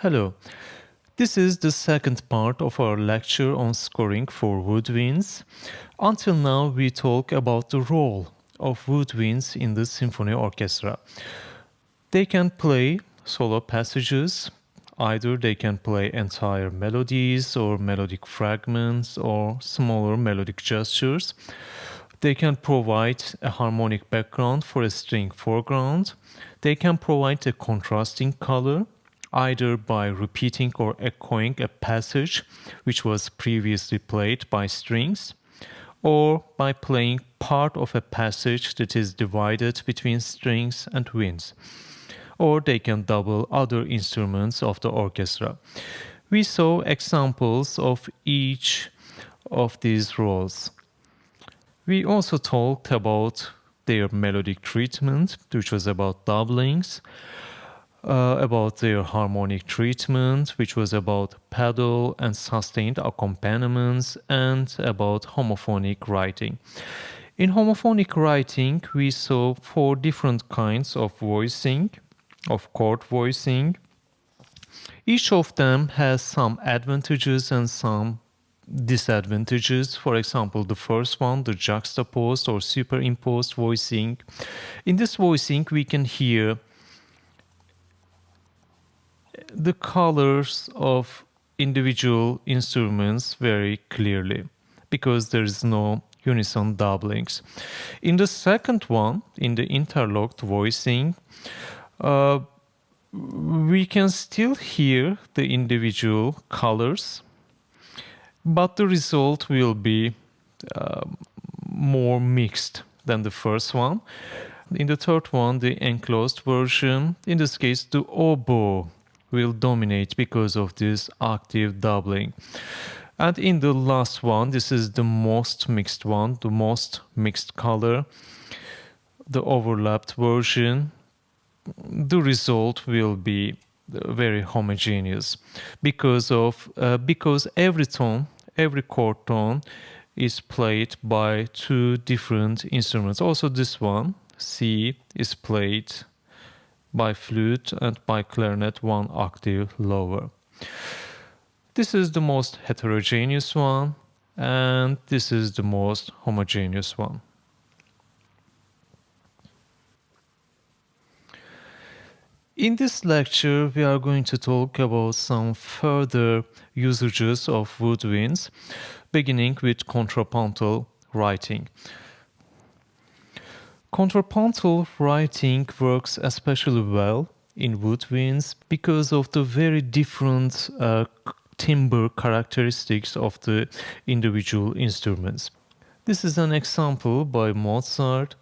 Hello. This is the second part of our lecture on scoring for woodwinds. Until now, we talk about the role of woodwinds in the symphony orchestra. They can play solo passages, either they can play entire melodies or melodic fragments or smaller melodic gestures. They can provide a harmonic background for a string foreground. They can provide a contrasting color, either by repeating or echoing a passage which was previously played by strings, or by playing part of a passage that is divided between strings and winds. Or they can double other instruments of the orchestra. We saw examples of each of these roles. We also talked about their melodic treatment, which was about doublings, about their harmonic treatment, which was about pedal and sustained accompaniments, and about homophonic writing. In homophonic writing, we saw four different kinds of voicing, of chord voicing. Each of them has some advantages and some disadvantages. For example, the first one, the juxtaposed or superimposed voicing. In this voicing, we can hear the colors of individual instruments very clearly because there is no unison doublings. In the second one, in the interlocked voicing, we can still hear the individual colors, but the result will be more mixed than the first one. In the third one, the enclosed version, in this case, the oboe will dominate because of this octave doubling. And in the last one, this is the most mixed one, the most mixed color, the overlapped version, the result will be very homogeneous because every tone, every chord tone is played by two different instruments. Also this one, C, is played by flute and by clarinet one octave lower. This is the most heterogeneous one, and this is the most homogeneous one. In this lecture, we are going to talk about some further usages of woodwinds, beginning with contrapuntal writing. Contrapuntal writing works especially well in woodwinds because of the very different timbre characteristics of the individual instruments. This is an example by Mozart.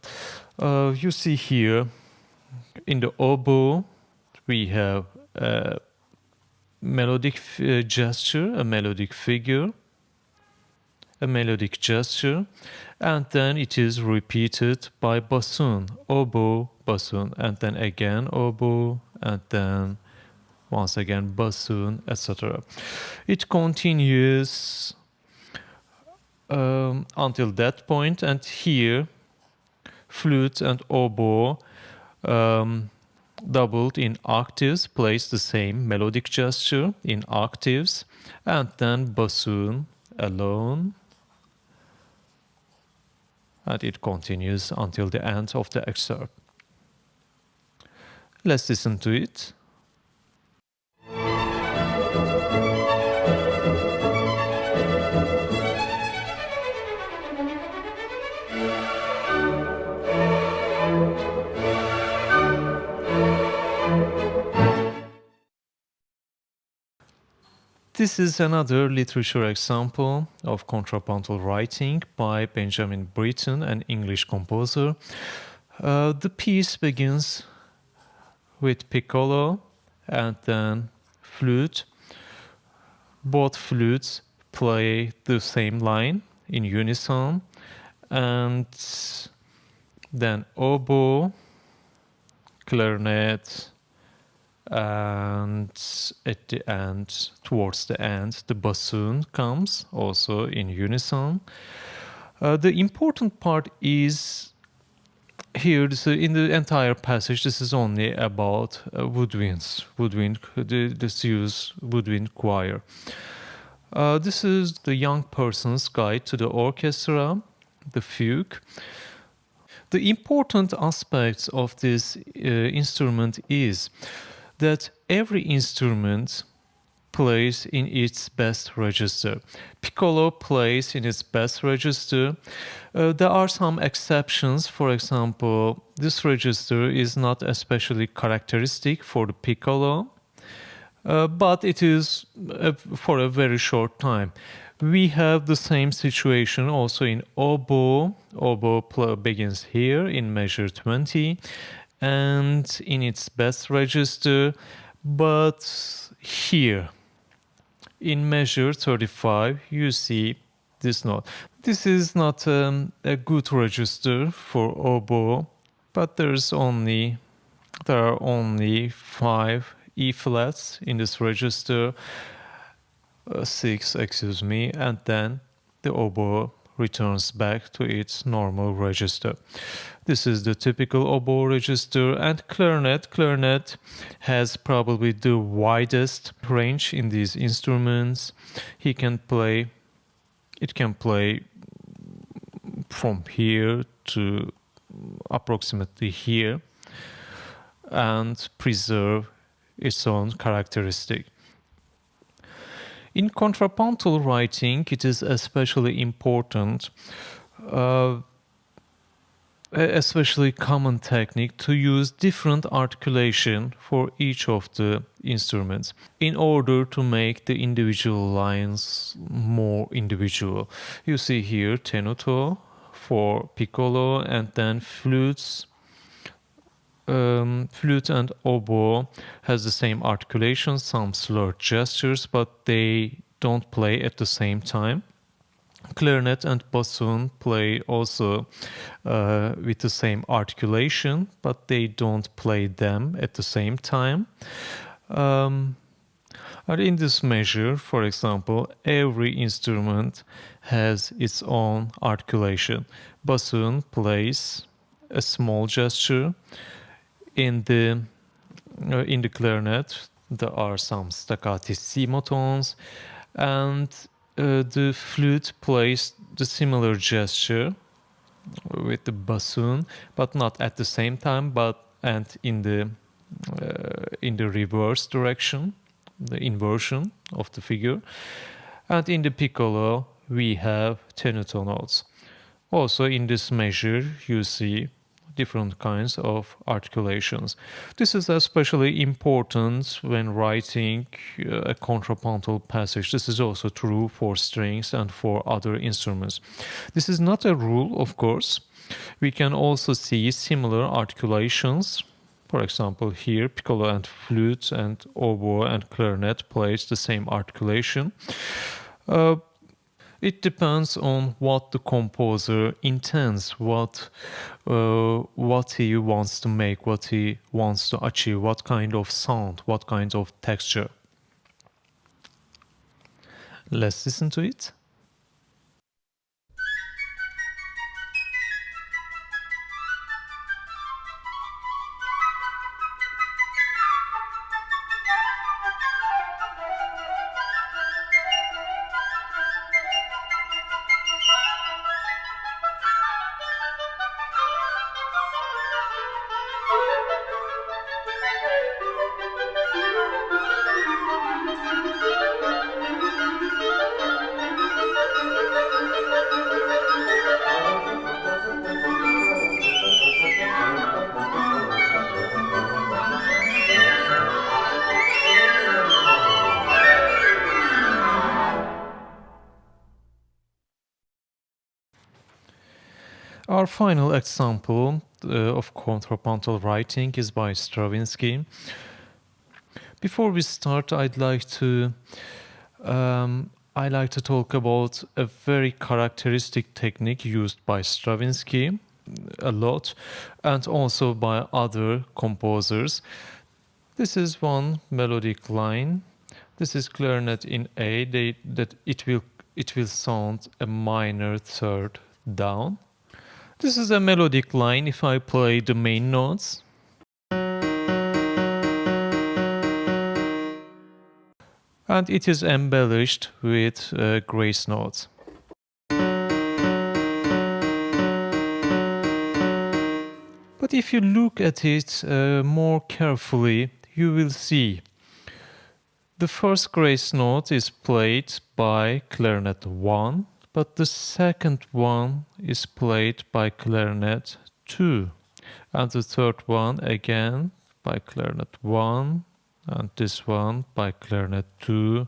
You see here in the oboe, we have a melodic gesture, a melodic figure, a melodic gesture, and then it is repeated by bassoon, oboe, bassoon, and then again oboe, and then once again bassoon, etc. It continues until that point, and here flute and oboe doubled in octaves plays the same melodic gesture in octaves, and then bassoon alone, and it continues until the end of the excerpt. Let's listen to it. This is another literature example of contrapuntal writing by Benjamin Britten, an English composer. The piece begins with piccolo and then flute. Both flutes play the same line in unison, and then oboe, clarinet, and at the end, towards the end, the bassoon comes also in unison. The important part is Here, in the entire passage, this is only about this use woodwind choir. This is the young person's guide to the orchestra, the fugue. The important aspect of this instrument is that every instrument plays in its best register. Piccolo plays in its best register. There are some exceptions. For example, this register is not especially characteristic for the piccolo, but it is for a very short time. We have the same situation also in oboe. Oboe begins here in measure 20 and in its best register, but here in measure 35 you see this note. This is not a good register for oboe, but there are only 5 E flats in this register, 6, excuse me, and then the oboe returns back to its normal register. This is the typical oboe register. And clarinet has probably the widest range in these instruments. It can play from here to approximately here and preserve its own characteristic. In contrapuntal writing, it is especially important, especially common technique, to use different articulation for each of the instruments in order to make the individual lines more individual. You see here tenuto for piccolo, and then flute and oboe has the same articulation, some slurred gestures, but they don't play at the same time. Clarinet and bassoon play also with the same articulation, but they don't play them at the same time. And in this measure, for example, every instrument has its own articulation. Bassoon plays a small gesture. In the clarinet, there are some staccatissimo tones, and the flute plays the similar gesture with the bassoon, but not at the same time, and in the reverse direction, the inversion of the figure. And in the piccolo, we have tenuto notes. Also, in this measure, you see different kinds of articulations. This is especially important when writing a contrapuntal passage. This is also true for strings and for other instruments. This is not a rule, of course. We can also see similar articulations. For example, here, piccolo and flute and oboe and clarinet plays the same articulation. It depends on what the composer intends, what he wants to make, what he wants to achieve, what kind of sound, what kind of texture. Let's listen to it. Our final example of contrapuntal writing is by Stravinsky. Before we start, I'd like to talk about a very characteristic technique used by Stravinsky a lot, and also by other composers. This is one melodic line. This is clarinet in A. It will sound a minor third down. This is a melodic line if I play the main notes. And it is embellished with grace notes. But if you look at it more carefully, you will see the first grace note is played by clarinet 1, but the second one is played by clarinet 2, and the third one again by clarinet 1, and this one by clarinet 2.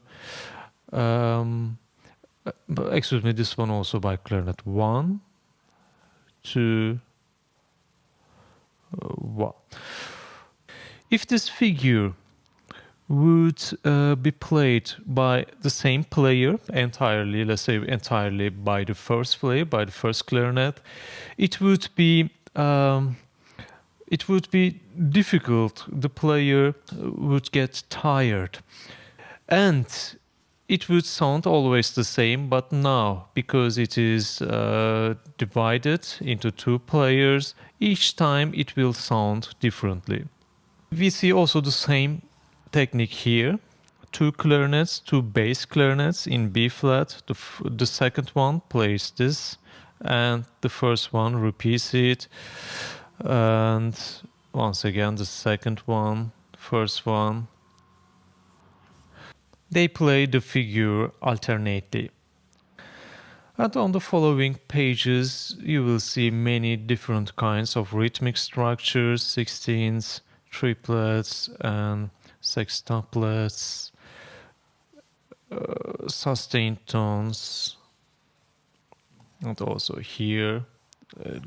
Excuse me, this one also by clarinet 1, 2, 1. If this figure would be played by the same player entirely, let's say entirely by the first player, by the first clarinet, it would be difficult. The player would get tired, and it would sound always the same. But now, because it is divided into two players, each time it will sound differently. We see also the same technique here. Two clarinets, two bass clarinets in B flat. The second one plays this, and the first one repeats it. And once again, the second one, first one. They play the figure alternately. And on the following pages, you will see many different kinds of rhythmic structures, sixteens, triplets, and sextuplets, sustained tones, and also here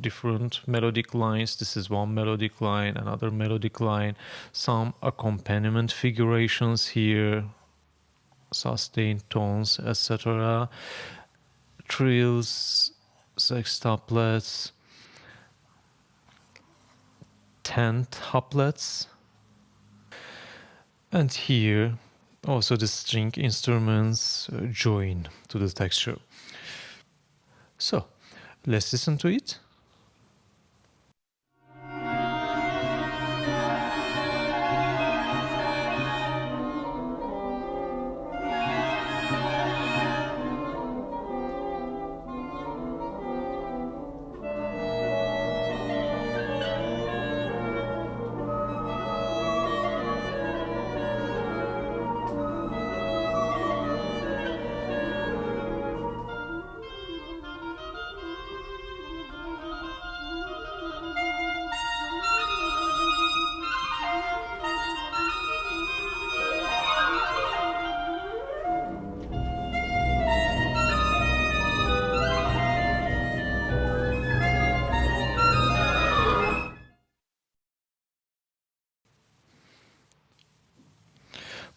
different melodic lines. This is one melodic line, another melodic line, some accompaniment figurations here, sustained tones, etc., trills, sextuplets, tentuplets. And here also the string instruments join to the texture. So let's listen to it.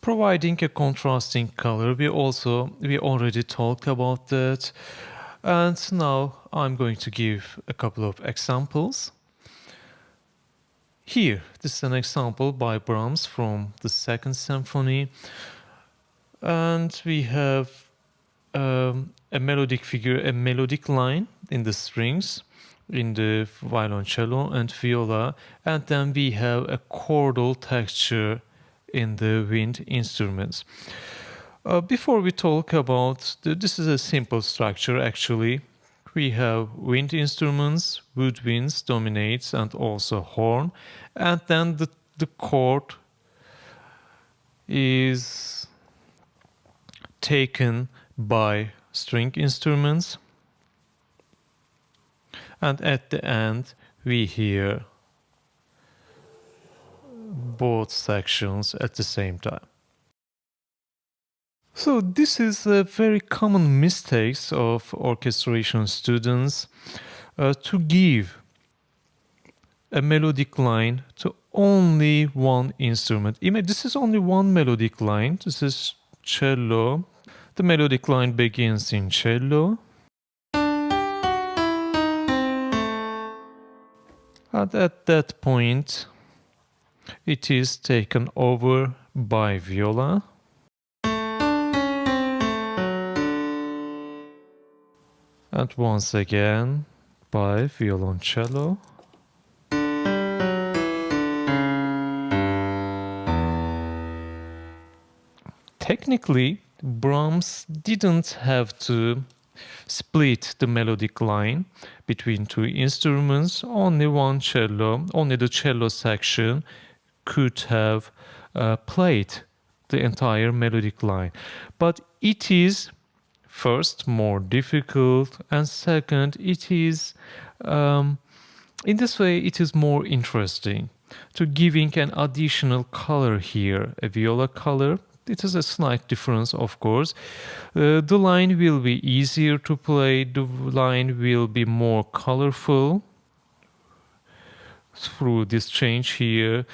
Providing a contrasting color, we already talked about that. And now I'm going to give a couple of examples. Here, this is an example by Brahms from the Second Symphony. And we have a melodic figure, a melodic line in the strings, in the violoncello and viola. And then we have a chordal texture in the wind instruments. Before we talk about, this is a simple structure actually. We have wind instruments, woodwinds dominates, and also horn. And then the chord is taken by string instruments. And at the end, we hear both sections at the same time. So this is a very common mistakes of orchestration students to give a melodic line to only one instrument. This is only one melodic line. This is cello. The melodic line begins in cello. And at that point, it is taken over by viola. And once again by violoncello. Technically, Brahms didn't have to split the melodic line between two instruments. Only one cello, only the cello section could have played the entire melodic line. But it is first more difficult, and second, it is in this way it is more interesting to giving an additional color here, a viola color. It is a slight difference, of course. The line will be easier to play, the line will be more colorful through this change here.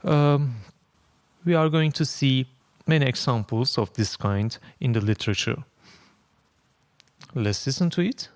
We are going to see many examples of this kind in the literature. Let's listen to it.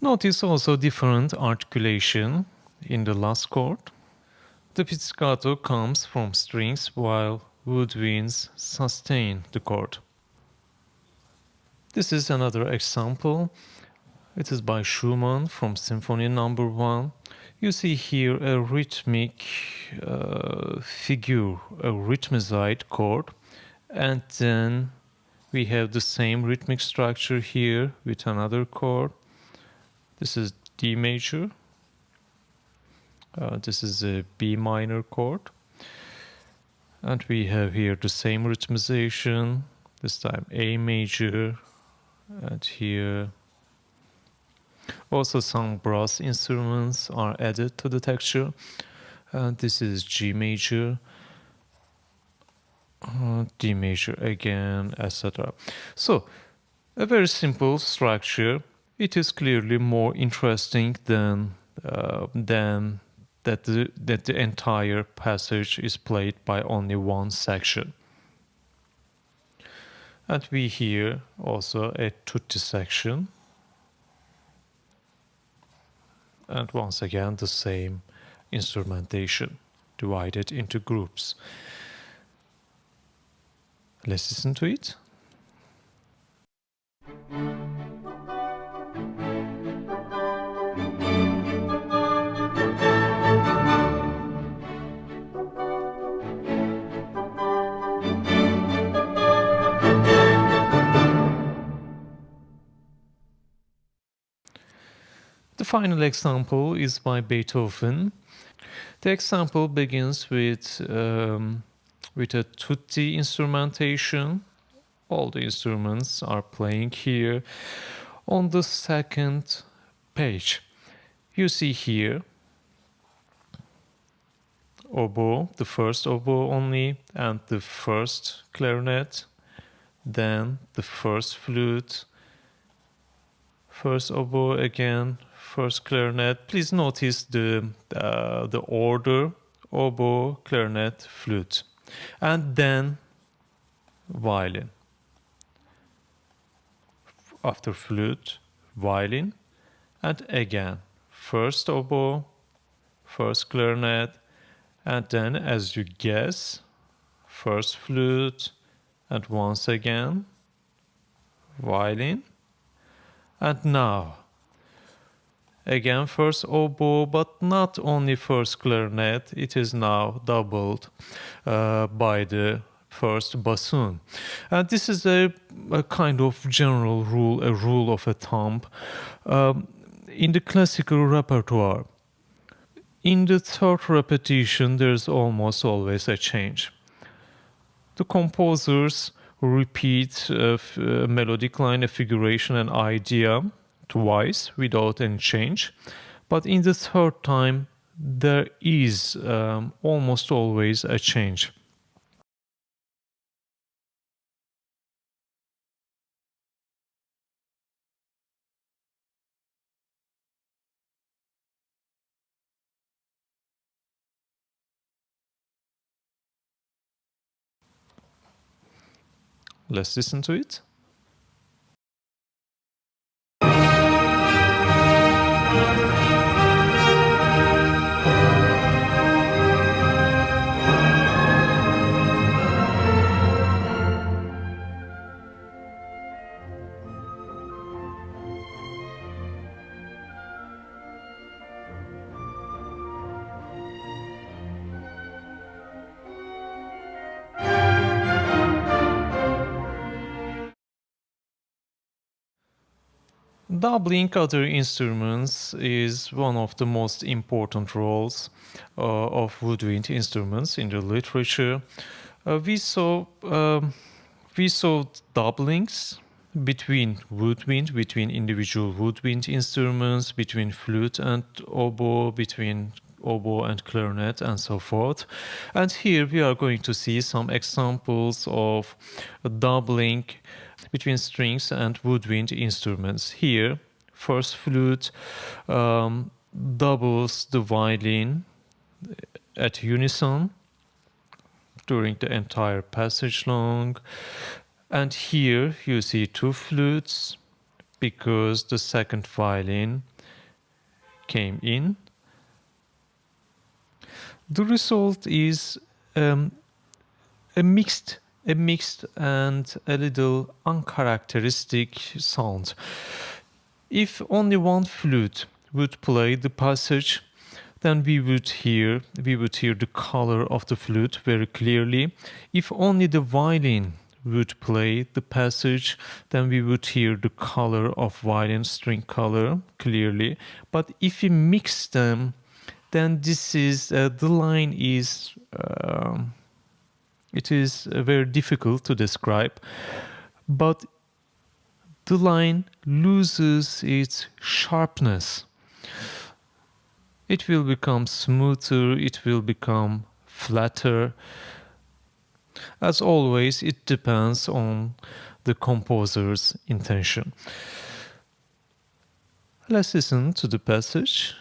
Notice also different articulation in the last chord. The pizzicato comes from strings while woodwinds sustain the chord. This is another example. It is by Schumann from Symphony No. 1. You see here a rhythmic figure, a rhythmized chord, and then we have the same rhythmic structure here with another chord. This is D major. This is a B minor chord. And we have here the same rhythmization, this time A major, and here also some brass instruments are added to the texture. This is G major, D major again, etc. So, a very simple structure. It is clearly more interesting than that the entire passage is played by only one section. And we hear also a tutti section. And once again the same instrumentation divided into groups. Let's listen to it. The final example is by Beethoven. The example begins with a tutti instrumentation. All the instruments are playing here. On the second page, you see here oboe, the first oboe only, and the first clarinet, then the first flute, first oboe again, first clarinet. Please notice the order: oboe, clarinet, flute, and then violin. After flute, violin, and again first oboe, first clarinet, and then, as you guess, first flute, and once again violin, and now again first oboe, but not only first clarinet, it is now doubled by the first bassoon. And this is a kind of general rule, a rule of thumb in the classical repertoire. In the third repetition, there's almost always a change. The composers repeat a melodic line, a figuration, an idea twice without any change. But in the third time, there is almost always a change. Let's listen to it. Doubling other instruments is one of the most important roles of woodwind instruments in the literature. We saw doublings between individual woodwind instruments, between flute and oboe, between oboe and clarinet, and so forth. And here we are going to see some examples of doubling between strings and woodwind instruments. Here, first flute doubles the violin at unison during the entire passage long. And here you see two flutes because the second violin came in. The result is a mixed and a little uncharacteristic sound. If only one flute would play the passage, then we would hear the color of the flute very clearly. If only the violin would play the passage, then we would hear the color of violin string color clearly. But if we mix them, then this is the line is it is very difficult to describe, but the line loses its sharpness. It will become smoother, it will become flatter. As always, it depends on the composer's intention. Let's listen to the passage.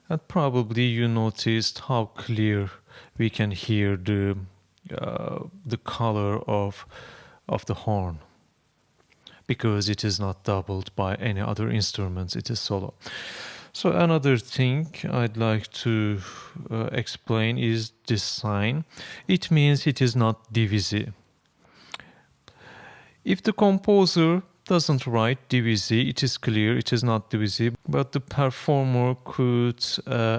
And probably you noticed how clear we can hear the color of the horn, because it is not doubled by any other instruments, it is solo. So another thing I'd like to explain is this sign. It means it is not divisi. If the composer doesn't write divisi, it is clear it is not divisi, but the performer could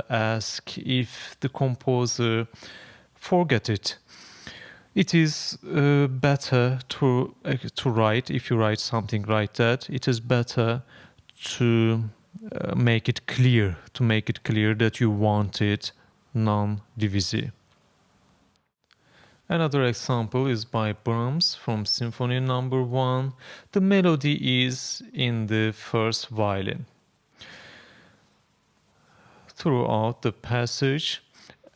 ask if the composer forget it. It is better to write, if you write something like that, it is better to make it clear, that you want it non-divisive. Another example is by Brahms from Symphony Number 1. The melody is in the first violin. Throughout the passage,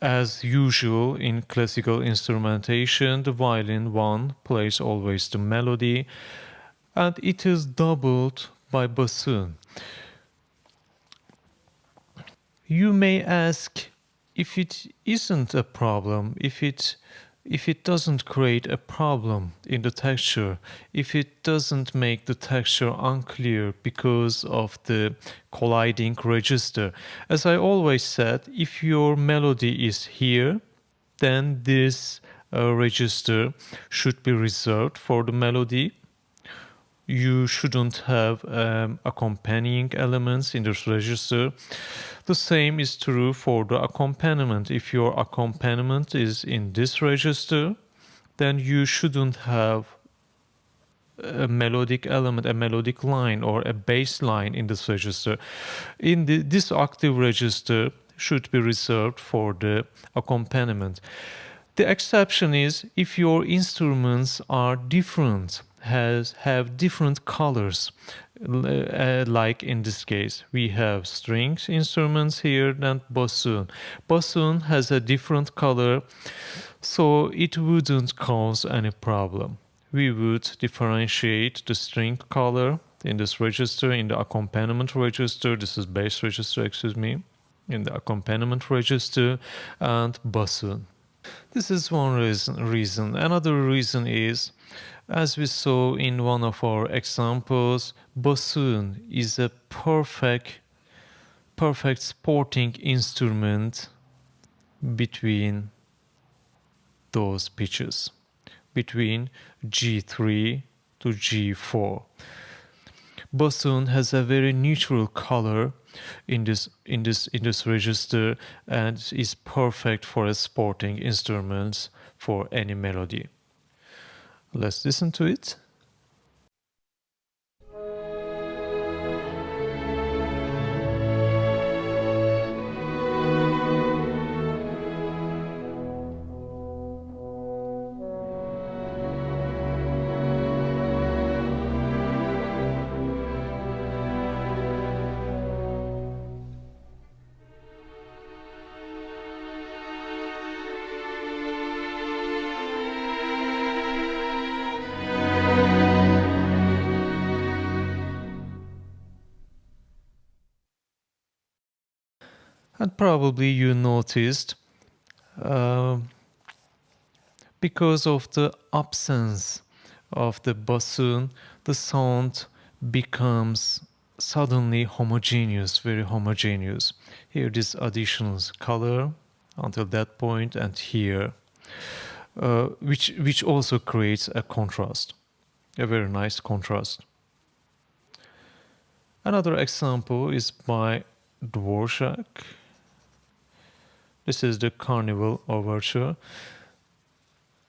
as usual in classical instrumentation, the violin 1 plays always the melody, and it is doubled by bassoon. You may ask if it isn't a problem, if it doesn't create a problem in the texture, if it doesn't make the texture unclear because of the colliding register. As I always said, if your melody is here, then this register should be reserved for the melody. You shouldn't have accompanying elements in this register. The same is true for the accompaniment. If your accompaniment is in this register, then you shouldn't have a melodic element, a melodic line or a bass line in this register. This octave register should be reserved for the accompaniment. The exception is if your instruments are different, have different colors. Like in this case, we have strings instruments here than bassoon. Bassoon has a different color, so it wouldn't cause any problem. We would differentiate the string color in this register, in the accompaniment register. This is bass register, excuse me, in the accompaniment register, and bassoon. This is one reason. Another reason is, as we saw in one of our examples, bassoon is a perfect sporting instrument between those pitches, between G3 to G4. Bassoon has a very neutral color in this register and is perfect for a sporting instrument for any melody. Let's listen to it. And probably you noticed, because of the absence of the bassoon, the sound becomes suddenly homogeneous, very homogeneous. Here this additional color until that point, and here, which also creates a contrast, a very nice contrast. Another example is by Dvorak. This is the Carnival Overture.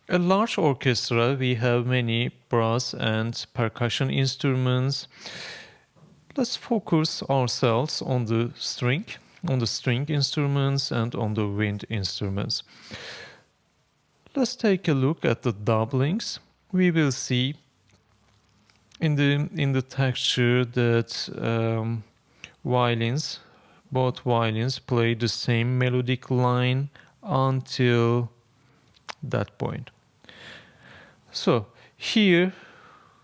A large orchestra, we have many brass and percussion instruments. Let's focus ourselves on the string instruments and on the wind instruments. Let's take a look at the doublings. We will see in the texture that both violins play the same melodic line until that point. So here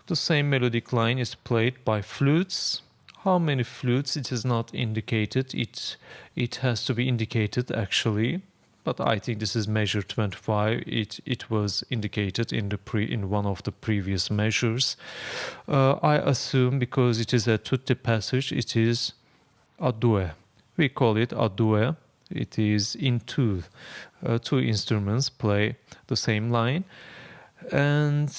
the same melodic line is played by flutes. How many flutes? It is not indicated. It has to be indicated actually, but I think this is measure 25. It was indicated in one of the previous measures. I assume because it is a tutti passage, it is a due. We call it a due. It is in two. Two instruments play the same line. And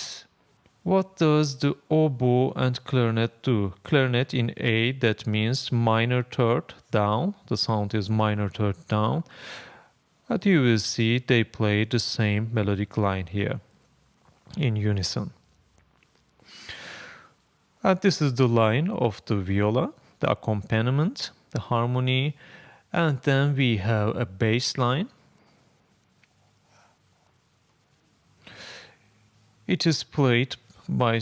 what does the oboe and clarinet do? Clarinet in A, that means minor third down. The sound is minor third down. And you will see they play the same melodic line here. in unison. And this is the line of the viola, the accompaniment, the harmony, and then we have a bass line. It is played by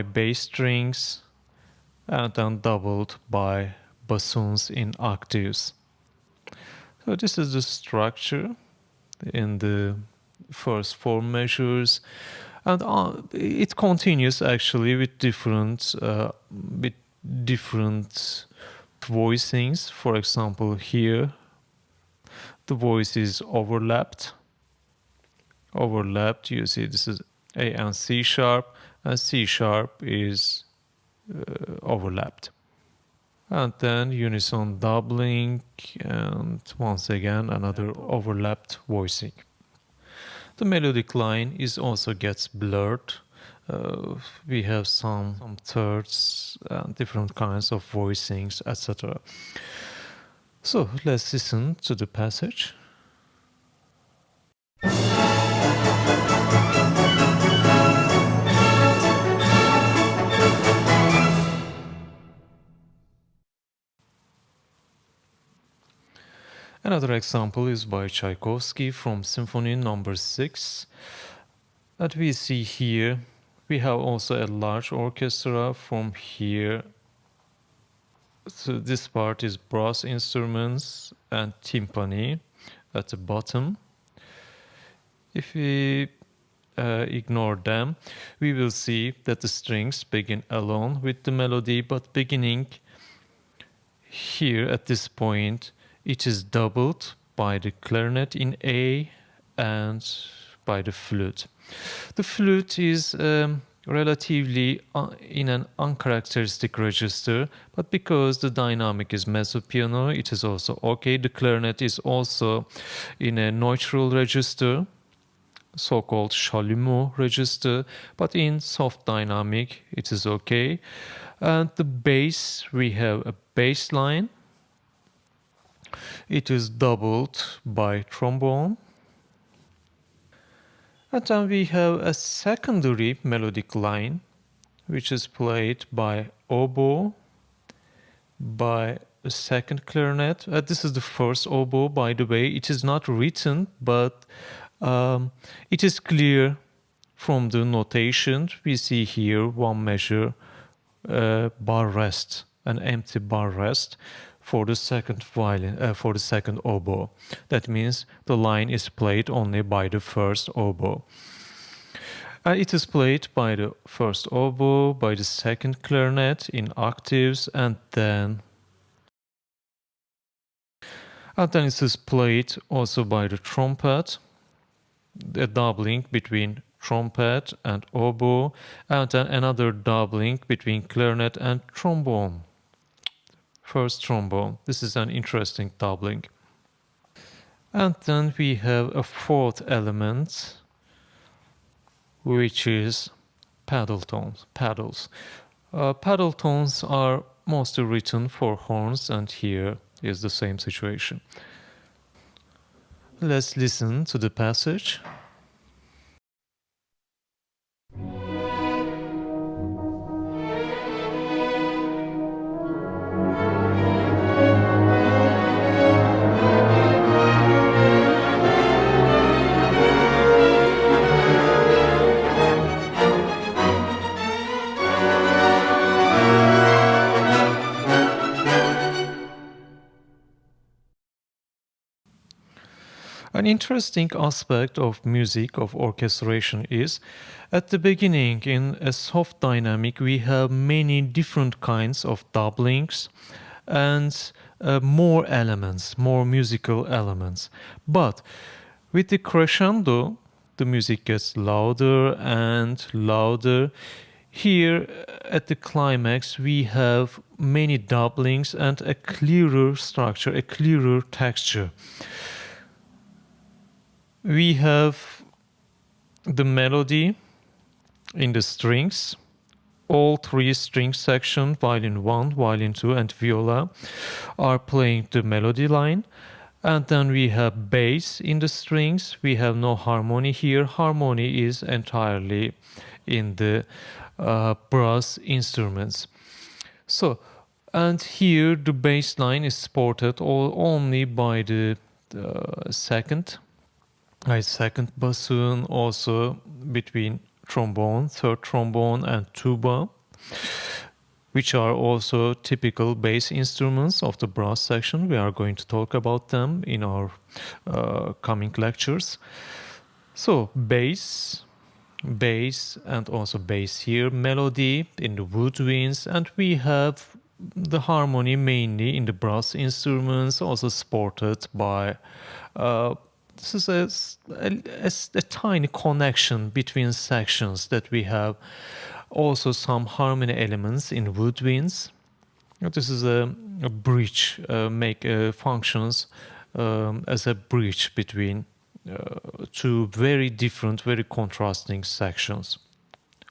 bass strings and then doubled by bassoons in octaves. So this is the structure in the first four measures, and it continues actually with different voicings. For example, here the voice is overlapped. You see this is A and C sharp, and C sharp is overlapped. And then unison doubling, and once again another overlapped voicing. The melodic line is also gets blurred. We have some thirds, different kinds of voicings, etc. So let's listen to the passage. Another example is by Tchaikovsky from Symphony Number 6. That we see here, we have also a large orchestra from here. So this part is brass instruments and timpani at the bottom. If we ignore them, we will see that the strings begin alone with the melody, but beginning here at this point, it is doubled by the clarinet in A and by the flute. The flute is relatively in an uncharacteristic register, but because the dynamic is mezzo-piano, it is also okay. The clarinet is also in a neutral register, so-called chalumeau register, but in soft dynamic, it is okay. And the bass, we have a bass line. It is doubled by trombone. And then we have a secondary melodic line, which is played by oboe, by a second clarinet. This is the first oboe, by the way. It is not written, but it is clear from the notation. We see here one measure bar rest, an empty bar rest for the second violin, for the second oboe. That means the line is played only by the first oboe. It is played by the first oboe, by the second clarinet in octaves, and then it is played also by the trumpet, a doubling between trumpet and oboe, and then another doubling between clarinet and trombone. First trombone. This is an interesting doubling. And then we have a fourth element, which is pedal tones, pedals. Pedal tones are mostly written for horns, and here is the same situation. Let's listen to the passage. An interesting aspect of music, of orchestration, is at the beginning in a soft dynamic we have many different kinds of doublings and more elements, more musical elements. But with the crescendo, the music gets louder and louder. Here at the climax we have many doublings and a clearer structure, a clearer texture. We have the melody in the strings. All three string sections, violin 1, violin 2, and viola, are playing the melody line. And then we have bass in the strings. We have no harmony here. Harmony is entirely in the brass instruments. So, and here the bass line is supported only by the second bassoon, also between trombone, third trombone, and tuba, which are also typical bass instruments of the brass section. We are going to talk about them in our coming lectures. So bass, and also bass here, melody in the woodwinds, and we have the harmony mainly in the brass instruments, also supported by this is a tiny connection between sections that we have. Also some harmony elements in woodwinds. This is a bridge, functions as a bridge between two very different, very contrasting sections.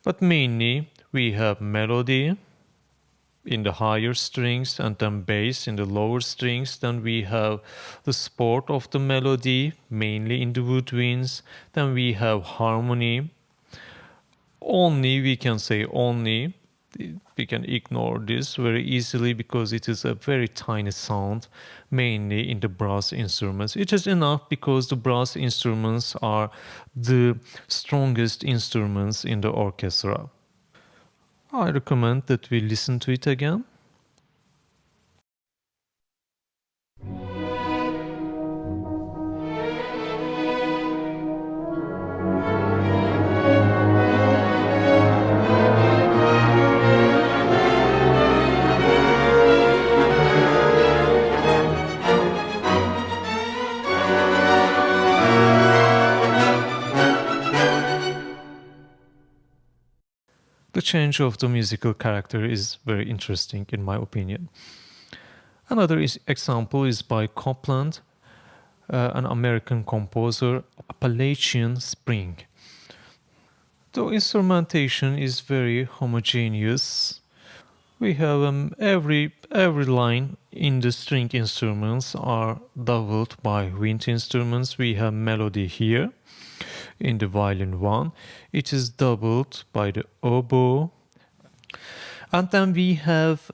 But mainly we have melody in the higher strings and then bass in the lower strings. Then we have the support of the melody, mainly in the woodwinds. Then we have harmony. Only, we can say only, we can ignore this very easily because it is a very tiny sound, mainly in the brass instruments. It is enough because the brass instruments are the strongest instruments in the orchestra. I recommend that we listen to it again. The change of the musical character is very interesting in my opinion. Another example is by Copland, an American composer, Appalachian Spring. The instrumentation is very homogeneous. We have every line in the string instruments are doubled by wind instruments. We have melody here in the violin 1. It is doubled by the oboe. And then we have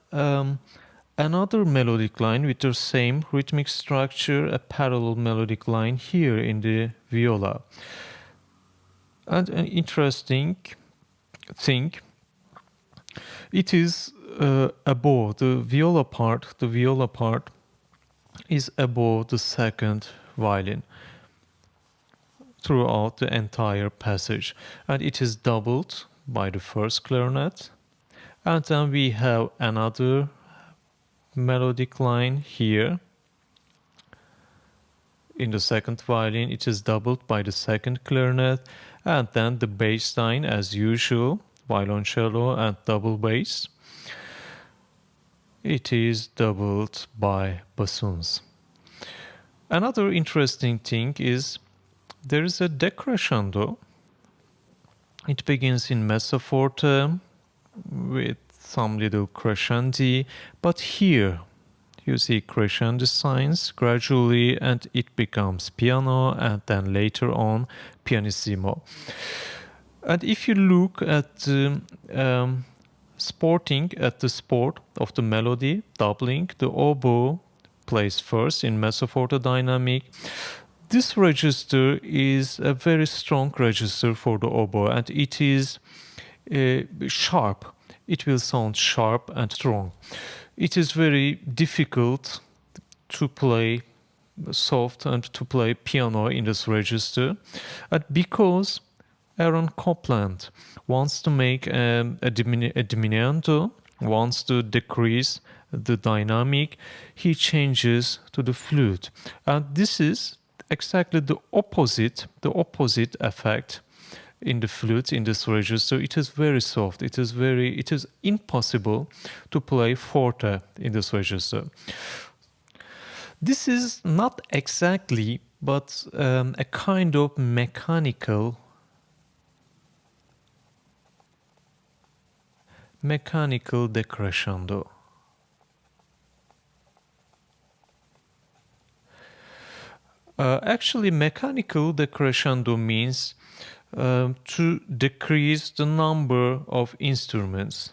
another melodic line with the same rhythmic structure, a parallel melodic line here in the viola. And an interesting thing, it is above the viola part. The viola part is above the second violin throughout the entire passage, and it is doubled by the first clarinet. And then we have another melodic line here in the second violin. It is doubled by the second clarinet, and then the bass line as usual, violoncello and double bass. It is doubled by bassoons. Another interesting thing is there is a decrescendo. It begins in mezzo forte with some little crescendi, but here you see crescendo signs gradually, and it becomes piano, and then later on pianissimo. And if you look at the sport of the melody, doubling, the oboe plays first in mezzo forte dynamic. This register is a very strong register for the oboe, and it is sharp. It will sound sharp and strong. It is very difficult to play soft and to play piano in this register, and because Aaron Copland wants to make a diminuendo, wants to decrease the dynamic, he changes to the flute, and this is exactly the opposite effect in the flute in this register. It is very soft. It is impossible to play forte in this register. This is not exactly, but a kind of mechanical decrescendo. Actually, mechanical decrescendo means to decrease the number of instruments.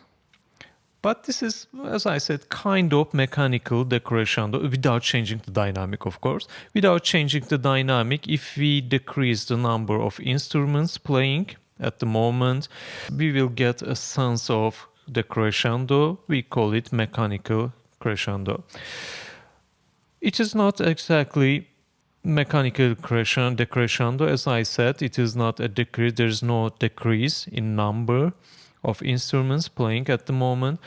But this is, as I said, kind of mechanical decrescendo without changing the dynamic, of course. Without changing the dynamic, if we decrease the number of instruments playing at the moment, we will get a sense of decrescendo. We call it mechanical crescendo. It is not exactly mechanical decrescendo, as I said. It is not a decrease. There is no decrease in number of instruments playing at the moment,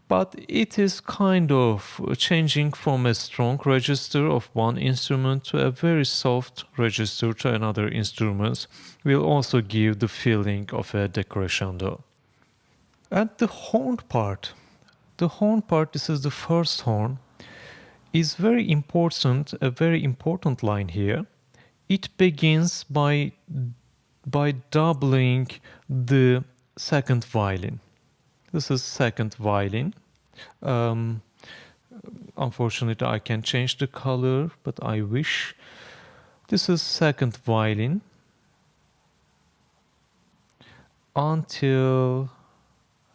but it is kind of changing from a strong register of one instrument to a very soft register to another instrument will also give the feeling of a decrescendo. And the horn part, this is the first horn, is very important, a very important line here. It begins by doubling the second violin. This is second violin. Unfortunately, I can't change the color, but I wish. This is second violin until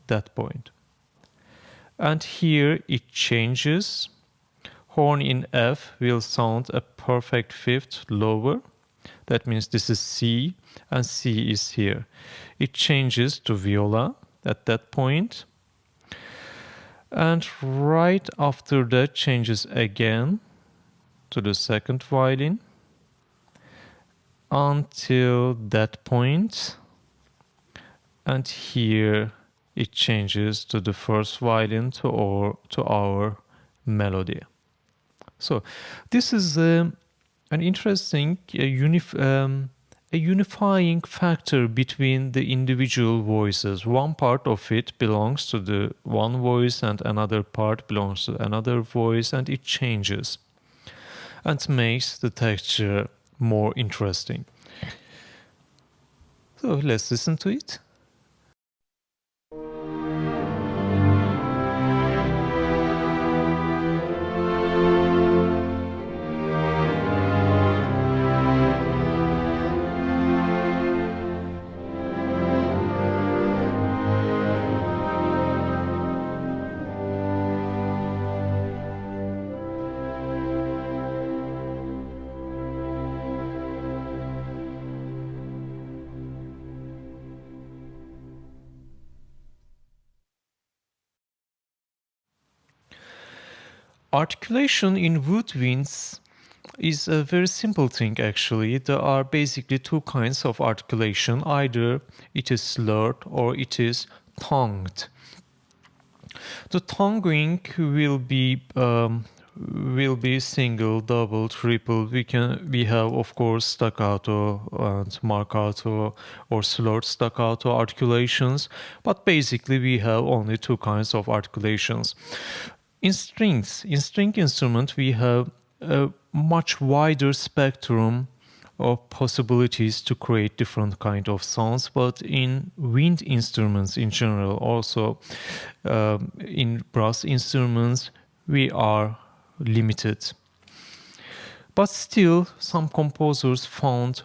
that point. And here it changes. Horn in F will sound a perfect fifth lower. That means this is C, and C is here. It changes to viola at that point. And right after that changes again to the second violin until that point. And here it changes to the first violin to our melody. So this is an interesting unifying factor between the individual voices. One part of it belongs to the one voice and another part belongs to another voice, and it changes and makes the texture more interesting. So let's listen to it. Articulation in woodwinds is a very simple thing actually. There are basically two kinds of articulation. Either it is slurred or it is tongued. The tonguing will be single, double, triple. We have of course staccato and marcato or slurred staccato articulations, but basically we have only two kinds of articulations. In string instrument, we have a much wider spectrum of possibilities to create different kind of sounds, but in wind instruments in general, also in brass instruments, we are limited. But still, some composers found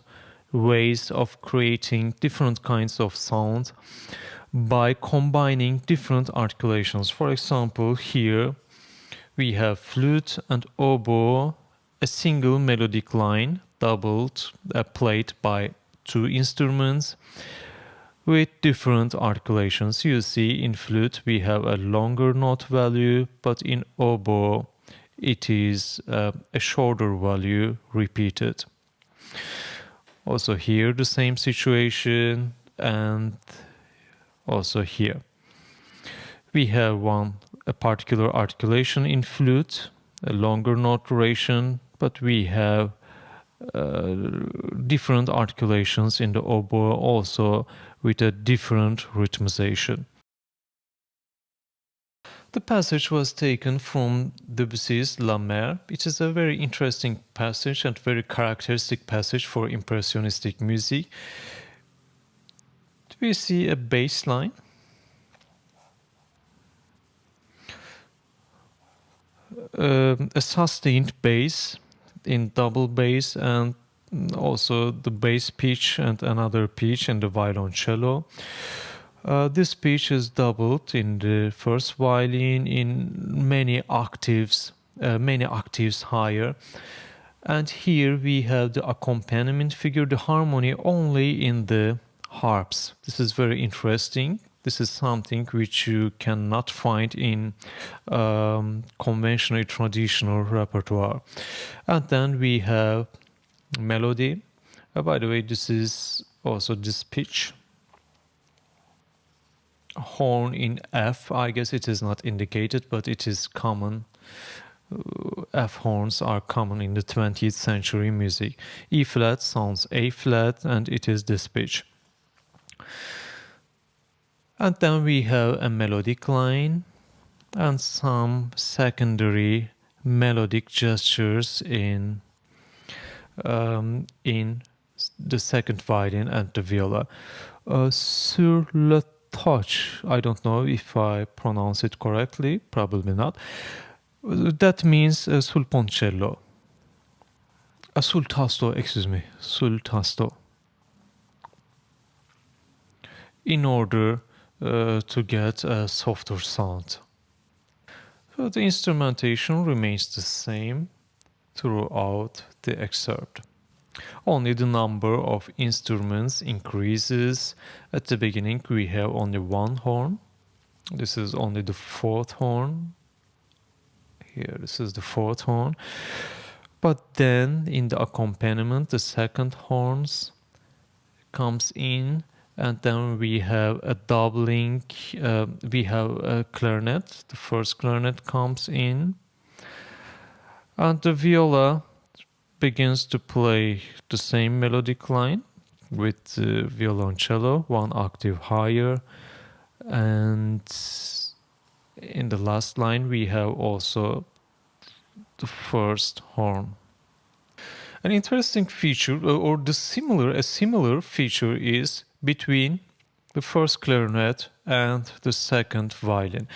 ways of creating different kinds of sound by combining different articulations. For example, here we have flute and oboe, a single melodic line, doubled, played by two instruments with different articulations. You see, in flute we have a longer note value, but in oboe it is a shorter value repeated. Also here the same situation, and also here. We have a particular articulation in flute, a longer note duration, but we have different articulations in the oboe also with a different rhythmization. The passage was taken from Debussy's La Mer. It is a very interesting passage and very characteristic passage for impressionistic music. We see a bass line. A sustained bass in double bass and also the bass pitch and another pitch in the violoncello. This pitch is doubled in the first violin in many octaves higher. And here we have the accompaniment figure, the harmony only in the harps. This is very interesting. This is something which you cannot find in conventional, traditional repertoire. And then we have melody. By the way, this is also this pitch. Horn in F, I guess it is not indicated, but it is common. F horns are common in the 20th century music. E flat sounds A flat, and it is this pitch. And then we have a melodic line and some secondary melodic gestures in the second violin and the viola. Sur le touch, I don't know if I pronounce it correctly, probably not. That means sul poncello. Sul tasto, excuse me, sul tasto. In order to get a softer sound. So the instrumentation remains the same throughout the excerpt. Only the number of instruments increases. At the beginning we have only one horn. This is only the fourth horn. Here, this is the fourth horn. But then in the accompaniment, the second horns comes in, and then we have a doubling. We have a clarinet. The first clarinet comes in, and the viola begins to play the same melodic line with the violoncello, one octave higher, and in the last line we have also the first horn. An interesting feature, or a similar feature, is between the first clarinet and the second violin.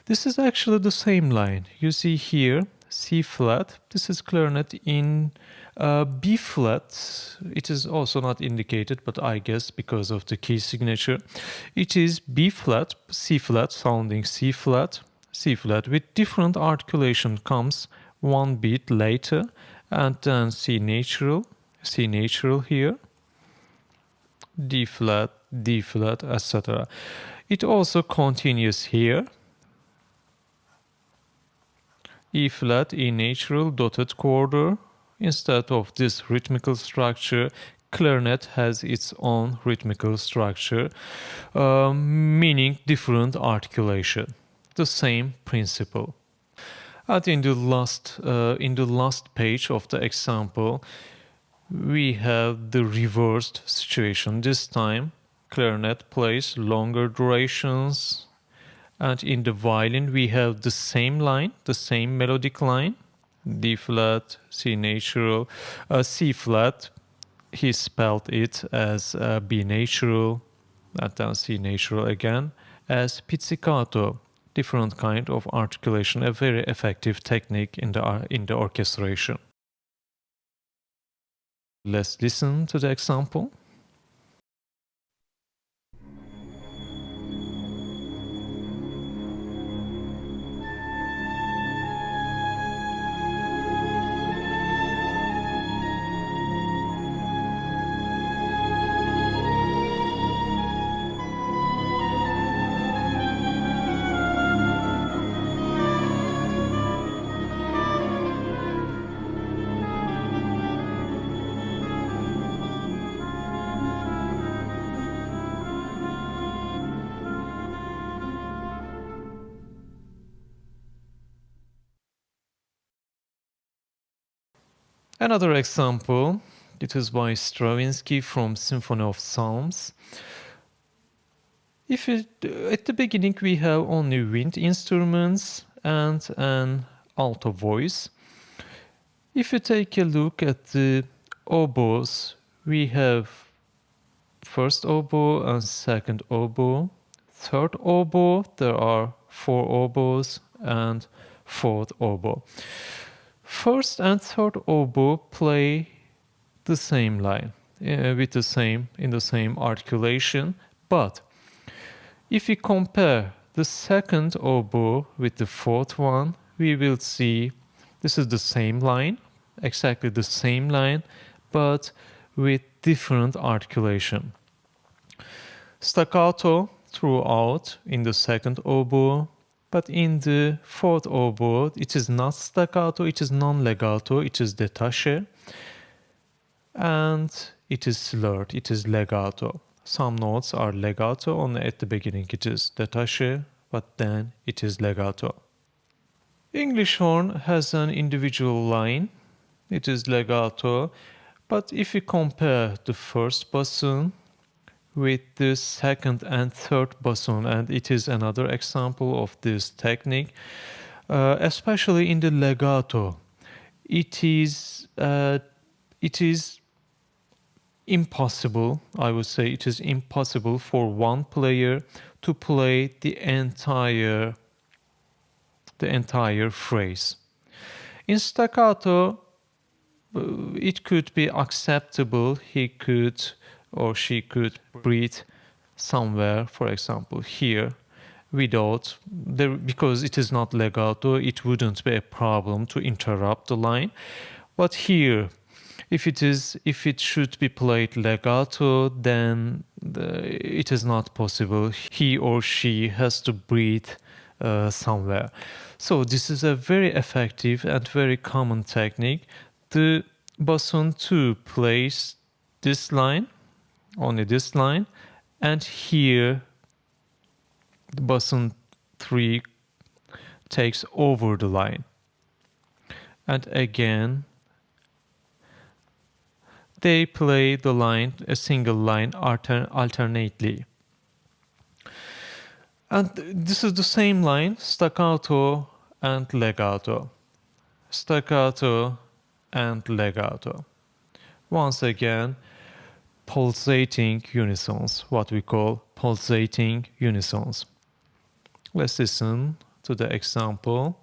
This is actually the same line. You see here C flat. This is clarinet in B flat. It is also not indicated, but I guess because of the key signature, it is B flat, C flat, sounding C flat, C flat. With different articulation comes one beat later, and then C natural here, D flat, etc. It also continues here. E flat, E natural, dotted quarter. Instead of this rhythmical structure, clarinet has its own rhythmical structure, meaning different articulation. The same principle. And in the last page of the example, we have the reversed situation. This time, clarinet plays longer durations. And in the violin, we have the same line, the same melodic line, D flat, C natural, C flat. He spelled it as B natural, and then C natural again, as pizzicato. Different kind of articulation, a very effective technique in the orchestration. Let's listen to the example. Another example, it is by Stravinsky from Symphony of Psalms. At the beginning we have only wind instruments and an alto voice. If you take a look at the oboes, we have first oboe and second oboe. Third oboe, there are 4 oboes, and fourth oboe. First and third oboe play the same line with the same in the same articulation, but if we compare the second oboe with the fourth one, we will see this is the same line, exactly the same line, but with different articulation. Staccato throughout in the second oboe, but in the fourth oboe, it is not staccato, it is non-legato, it is détaché, and it is slurred, it is legato. Some notes are legato, only at the beginning it is détaché, but then it is legato. English horn has an individual line, it is legato, but if we compare the first bassoon with the second and third bassoon, and it is another example of this technique, especially in the legato, it is impossible, I would say it is impossible for one player to play the entire phrase. In staccato, it could be acceptable. He could or she could breathe somewhere, for example, here, without there, because it is not legato, it wouldn't be a problem to interrupt the line. But here, if it should be played legato, then it is not possible. He or she has to breathe somewhere. So this is a very effective and very common technique. The bassoon 2 plays this line, only this line, and here the bassoon 3 takes over the line. And again, they play the line, a single line, alternately. And this is the same line, staccato and legato. Staccato and legato. Once again, pulsating unisons, what we call pulsating unisons. Let's listen to the example.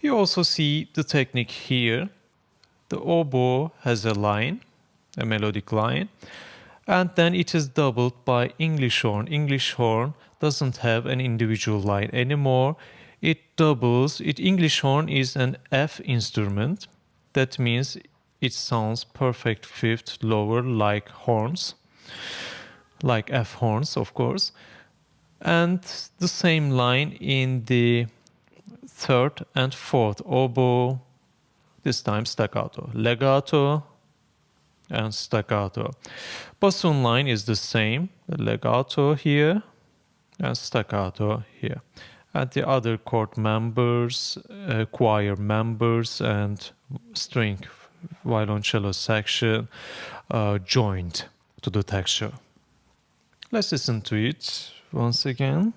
You also see the technique here. The oboe has a line, a melodic line, and then it is doubled by English horn. English horn doesn't have an individual line anymore. It doubles. English horn is an F instrument. That means it sounds perfect fifth lower like horns, like F horns, of course. And the same line in the third and fourth oboe, this time staccato, legato and staccato. Bassoon line is the same, the legato here and staccato here. And the other chord members, choir members and string violoncello section joined to the texture. Let's listen to it once again.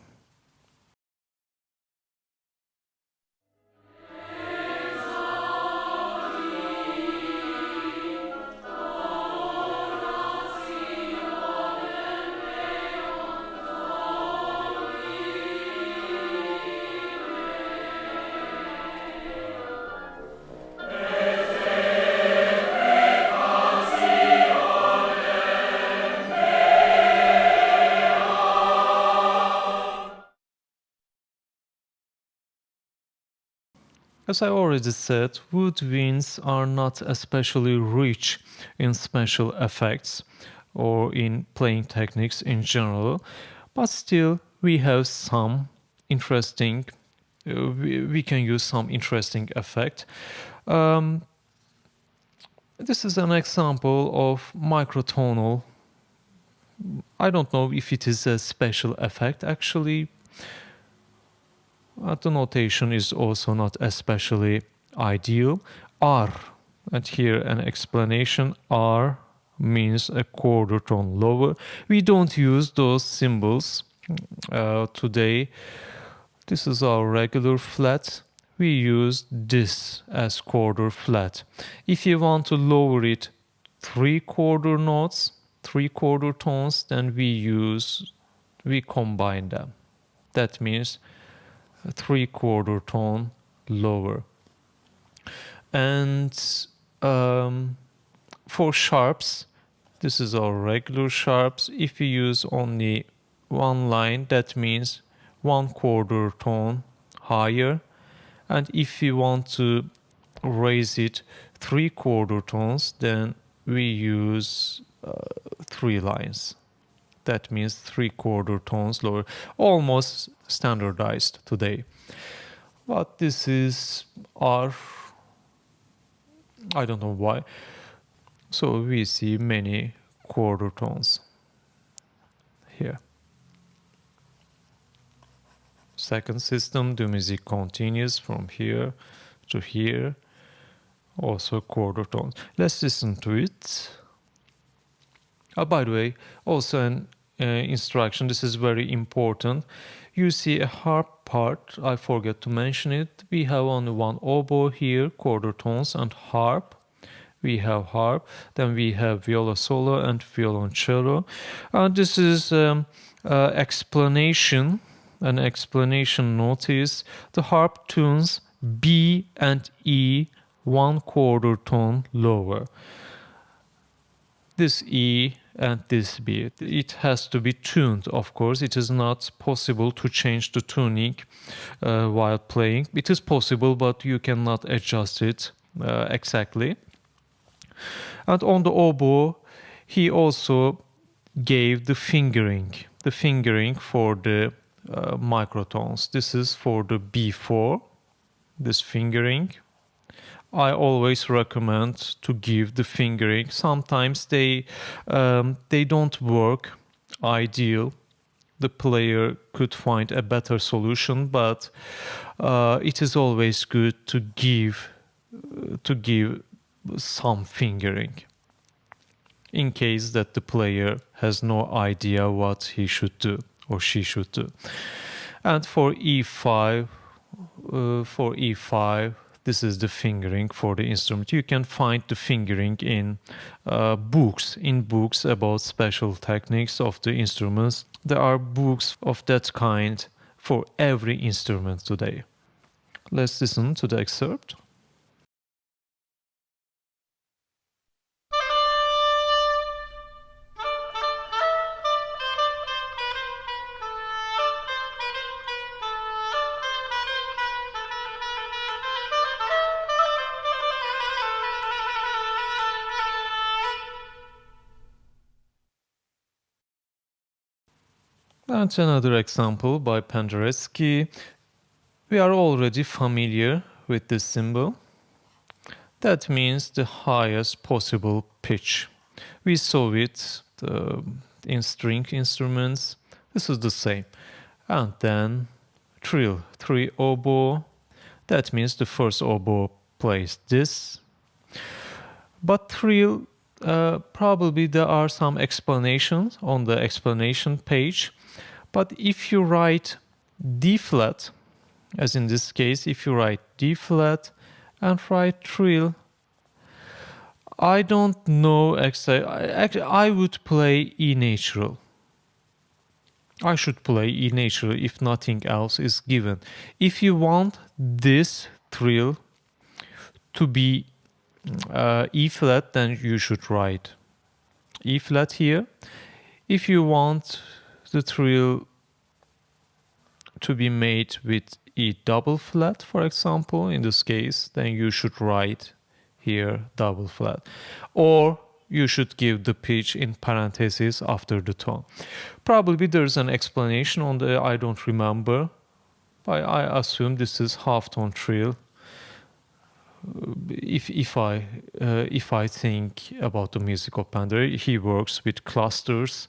As I already said, woodwinds are not especially rich in special effects or in playing techniques in general, but still we have some interesting, we can use some interesting effect. This is an example of microtonal. I don't know if it is a special effect actually. The notation is also not especially ideal. R, and here an explanation, R means a quarter tone lower. We don't use those symbols today. This is our regular flat. We use this as quarter flat. If you want to lower it 3/4 notes, 3/4 tones, then we combine them. That means a 3/4 tone lower. And for sharps, this is our regular sharps. If we use only one line, that means 1/4 tone higher. And if we want to raise it 3/4 tones, then we use 3 lines. That means 3/4 tones lower, almost standardized today. But this is our, I don't know why. So we see many quarter tones here. Second system, the music continues from here to here, also quarter tones. Let's listen to it. By the way, also an instruction, this is very important. You see a harp part, I forget to mention it. We have only one oboe here, quarter tones, and harp. We have harp, then we have viola solo and violoncello. This is explanation. An explanation notice. The harp tunes B and E 1/4 tone lower. This E and this B, it has to be tuned, of course. It is not possible to change the tuning while playing. It is possible, but you cannot adjust it exactly. And on the oboe, he also gave the fingering for the microtones. This is for the B4, this fingering. I always recommend to give the fingering. Sometimes they don't work ideal. The player could find a better solution, but it is always good to give some fingering in case that the player has no idea what he should do or she should do. And for E5, this is the fingering for the instrument. You can find the fingering in books about special techniques of the instruments. There are books of that kind for every instrument today. Let's listen to the excerpt. That's another example by Penderecki. We are already familiar with this symbol. That means the highest possible pitch. We saw it in string instruments. This is the same. And then trill, 3 oboe. That means the first oboe plays this. But trill, probably there are some explanations on the explanation page. But if you write D flat, as in this case, if you write D flat and write trill, I don't know exactly. Actually, I would play E natural. I should play E natural if nothing else is given. If you want this trill to be E flat, then you should write E flat here. If you want the trill to be made with E double flat, for example, in this case, then you should write here double flat. Or you should give the pitch in parentheses after the tone. Probably there's an explanation on the, I don't remember, but I assume this is half tone trill. If I think about the music of Pender, he works with clusters,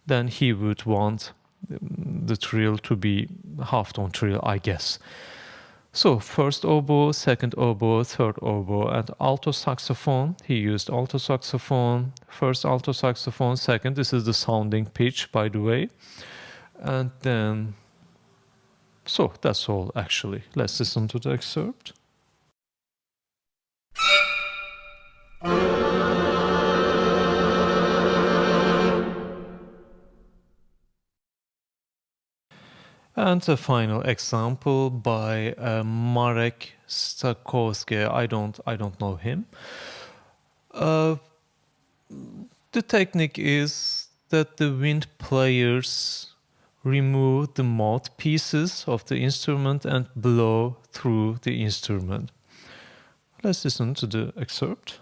then he would want the trill to be half tone trill, I guess. So first oboe, second oboe, third oboe, and alto saxophone. He used alto saxophone, first alto saxophone, second. This is the sounding pitch, by the way. And then, so that's all actually. Let's listen to the excerpt. And a final example by Marek Stakowski. I don't know him. The technique is that the wind players remove the mouthpieces of the instrument and blow through the instrument. Let's listen to the excerpt.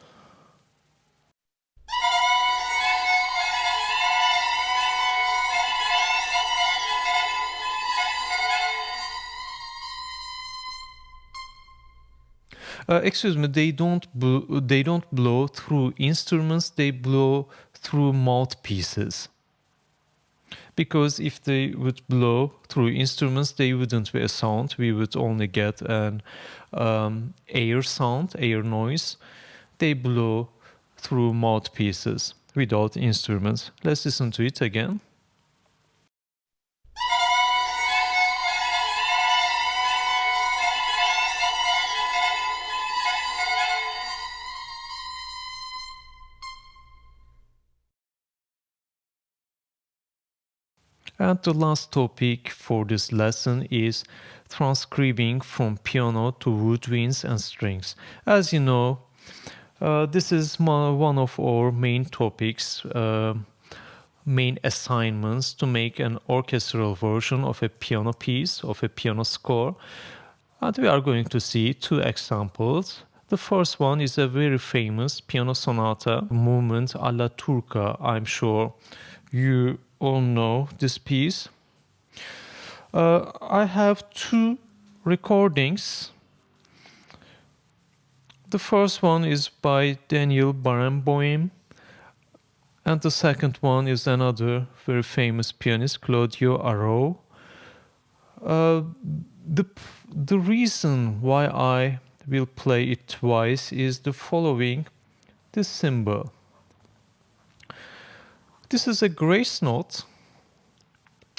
Excuse me, they don't blow through instruments, they blow through mouthpieces. Because if they would blow through instruments, they wouldn't be a sound. We would only get an air sound, air noise. They blow through mouthpieces without instruments. Let's listen to it again. And the last topic for this lesson is transcribing from piano to woodwinds and strings. As you know, this is one of our main topics, main assignments to make an orchestral version of a piano piece, of a piano score. And we are going to see two examples. The first one is a very famous piano sonata movement alla turca. I'm sure you all know this piece. I have two recordings. The first one is by Daniel Barenboim, and the second one is another very famous pianist, Claudio Arrau. The reason why I will play it twice is the following. This symbol. This is a grace note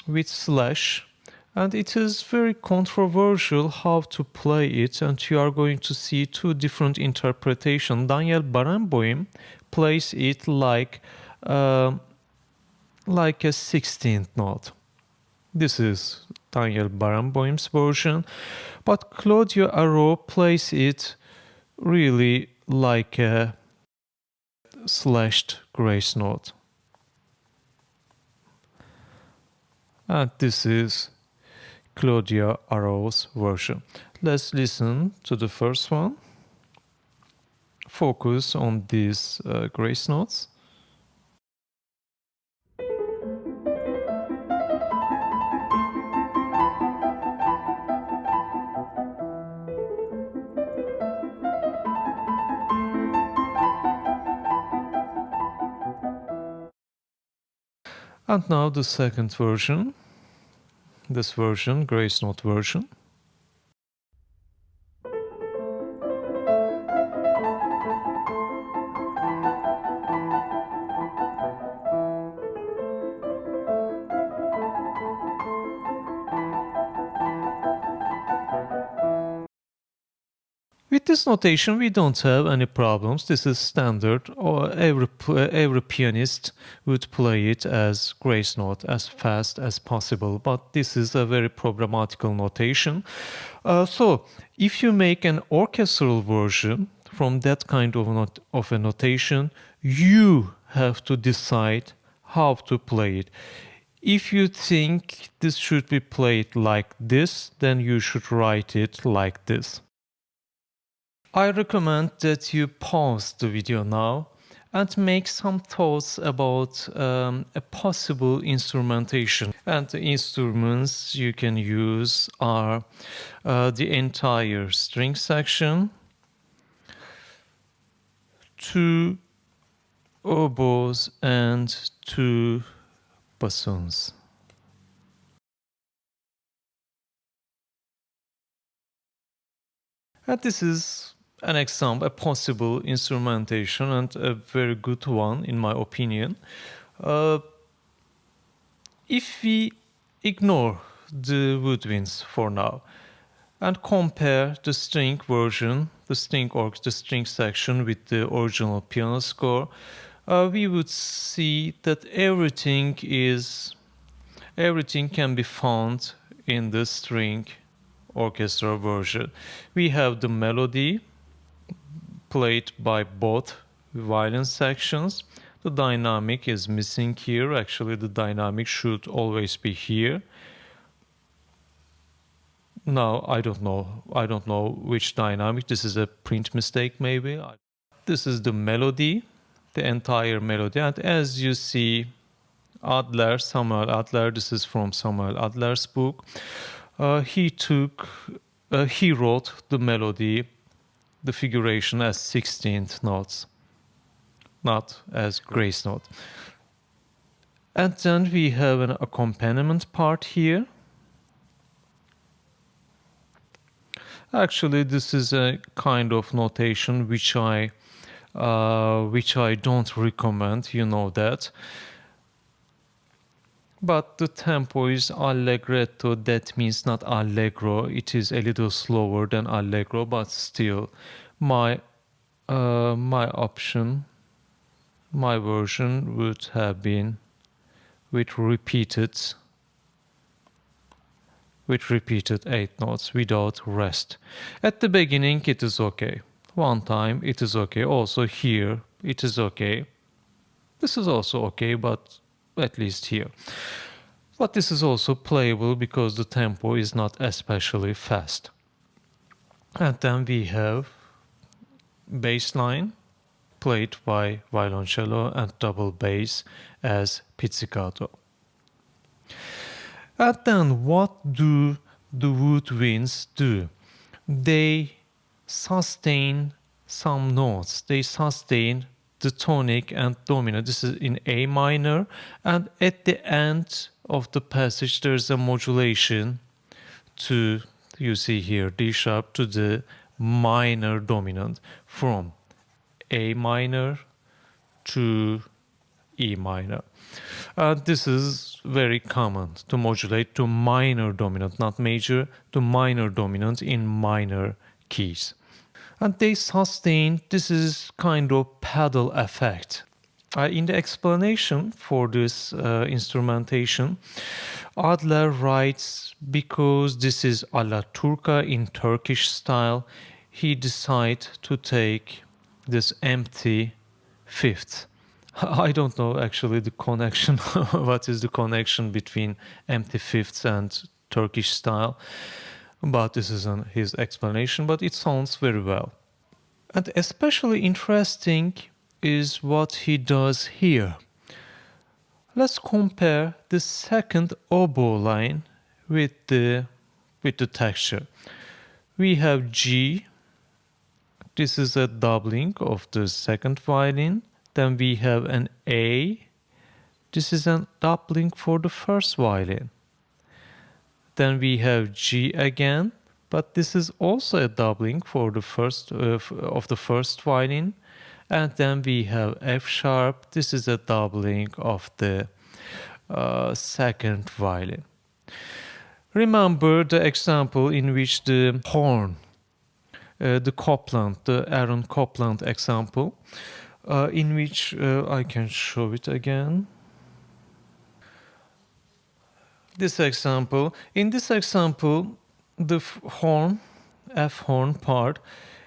with slash, and it is very controversial how to play it, and you are going to see two different interpretations. Daniel Barenboim plays it like a 16th note. This is Daniel Barenboim's version, but Claudio Arrau plays it really like a slashed grace note. And this is Claudio Arrau's version. Let's listen to the first one. Focus on these grace notes. And now the second version. This version, grace note version. With this notation, we don't have any problems. This is standard, or every pianist would play it as grace note as fast as possible. But this is a very problematical notation. So if you make an orchestral version from that kind of a notation, you have to decide how to play it. If you think this should be played like this, then you should write it like this. I recommend that you pause the video now and make some thoughts about a possible instrumentation. And the instruments you can use are the entire string section, two oboes, and two bassoons. And this is an example, a possible instrumentation, and a very good one in my opinion. Uh, if we ignore the woodwinds for now and compare the string version, the string section with the original piano score, we would see that everything can be found in the string orchestra version. We have the melody played by both violin sections. The dynamic is missing here. Actually, the dynamic should always be here. Now, I don't know which dynamic. This is a print mistake, maybe. This is the melody, the entire melody. And as you see, Samuel Adler, this is from Samuel Adler's book. He wrote the melody, the figuration as 16th notes, not as grace note. And then we have an accompaniment part here. Actually, this is a kind of notation which I don't recommend, you know that. But the tempo is allegretto, that means not allegro. It is a little slower than allegro, but still my version would have been with repeated 8 notes without rest. At the beginning it is okay. One time it is okay. Also here it is okay. This is also okay, but at least here. But this is also playable because the tempo is not especially fast. And then we have bass line played by violoncello and double bass as pizzicato. And then what do the woodwinds do? They sustain some notes. They sustain the tonic and dominant. This is in A minor, and at the end of the passage there's a modulation to, you see here, D sharp to the minor dominant from A minor to E minor. This is very common to modulate to minor dominant, not major, to minor dominant in minor keys. And they sustain, this is kind of pedal effect. In the explanation for this instrumentation, Adler writes, because this is alla turca in Turkish style, he decided to take this empty fifth. I don't know actually the connection, what is the connection between empty fifths and Turkish style, but this is his explanation, but it sounds very well. And especially interesting is what he does here. Let's compare the second oboe line with the texture. We have G. This is a doubling of the second violin. Then we have an A. This is a doubling for the first violin. Then we have G again, but this is also a doubling for the first of the first violin. And then we have F sharp. This is a doubling of the second violin. Remember the example in which the horn, the Aaron Copland example, in which I can show it again. This example. In this example, the horn, F horn part,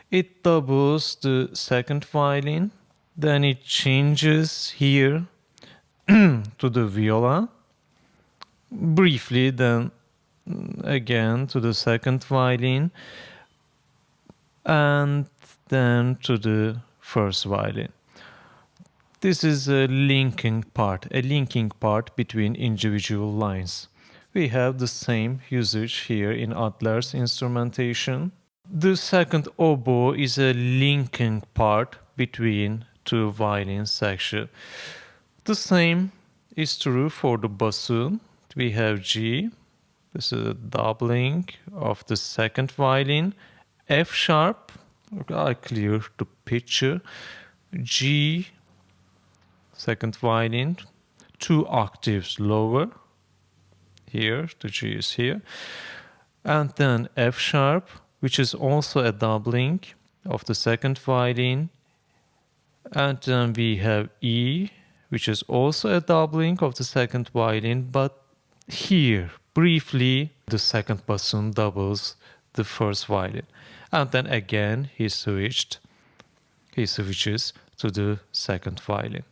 it doubles the second violin, then it changes here to the viola, briefly, then again to the second violin, and then to the first violin. This is a linking part between individual lines. We have the same usage here in Adler's instrumentation. The second oboe is a linking part between two violin sections. The same is true for the bassoon. We have G. This is a doubling of the second violin F sharp, I clear the picture, G, second violin, 2 octaves lower, here, the G is here, and then F sharp, which is also a doubling of the second violin, and then we have E, which is also a doubling of the second violin, but here, briefly, the second bassoon doubles the first violin. And then again, he switches to the second violin.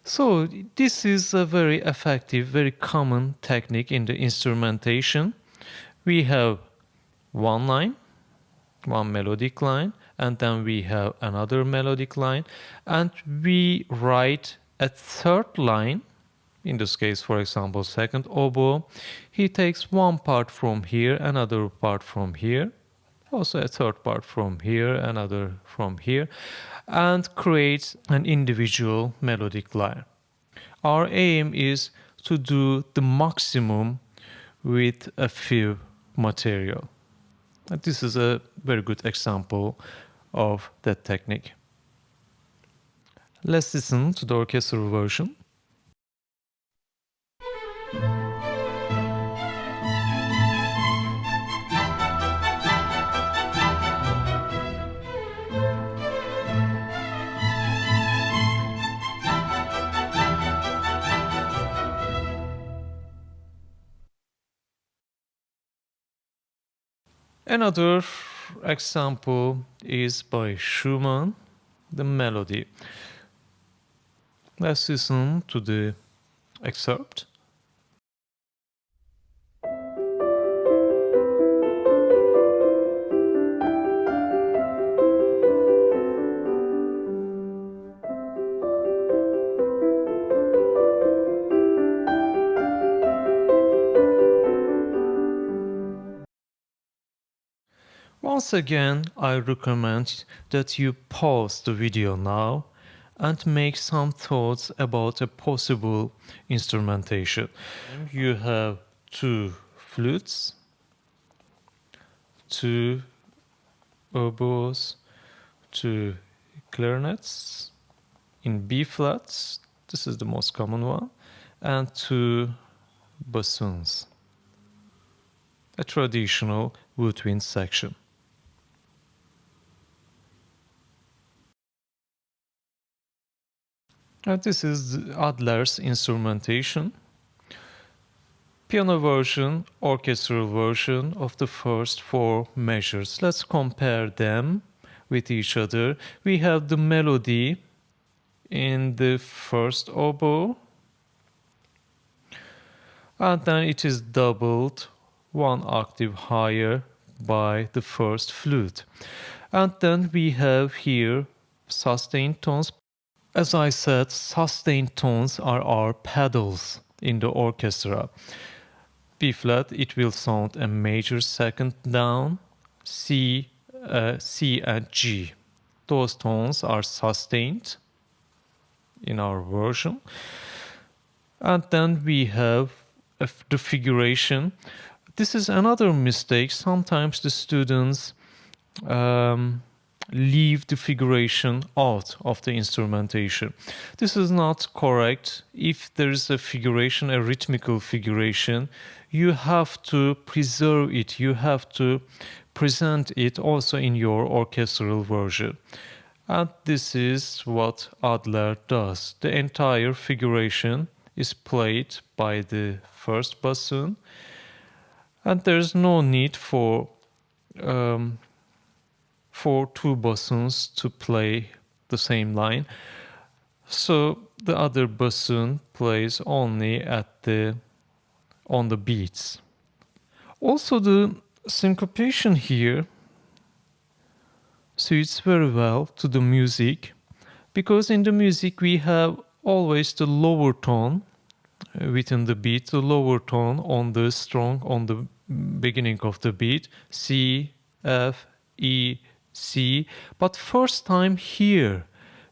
So this is a very effective, very common technique in the instrumentation. We have one line, one melodic line, and then we have another melodic line, and we write a third line. In this case, for example, second oboe, he takes one part from here, another part from here, also a third part from here, another from here, and creates an individual melodic line. Our aim is to do the maximum with a few material. And this is a very good example of that technique. Let's listen to the orchestral version. Another example is by Schumann, the melody. Let's listen to the excerpt. Once again, I recommend that you pause the video now and make some thoughts about a possible instrumentation. You have 2 flutes, 2 oboes, 2 clarinets in B flats, this is the most common one, and 2 bassoons, a traditional woodwind section. This is Adler's instrumentation. Piano version, orchestral version of the first 4 measures. Let's compare them with each other. We have the melody in the first oboe, and then it is doubled 1 octave higher by the first flute. And then we have here sustained tones. As I said, sustained tones are our pedals in the orchestra. B flat, it will sound a major second down, C and G. Those tones are sustained in our version. And then we have the figuration. This is another mistake. Sometimes the students leave the figuration out of the instrumentation. This is not correct. If there is a figuration, a rhythmical figuration, you have to preserve it. You have to present it also in your orchestral version. And this is what Adler does. The entire figuration is played by the first bassoon, and there's no need for 2 bassoons to play the same line. So the other bassoon plays only on the beats. Also, the syncopation here suits very well to the music, because in the music we have always the lower tone within the beat, the lower tone on the beginning of the beat, C, F, E, C, but first time here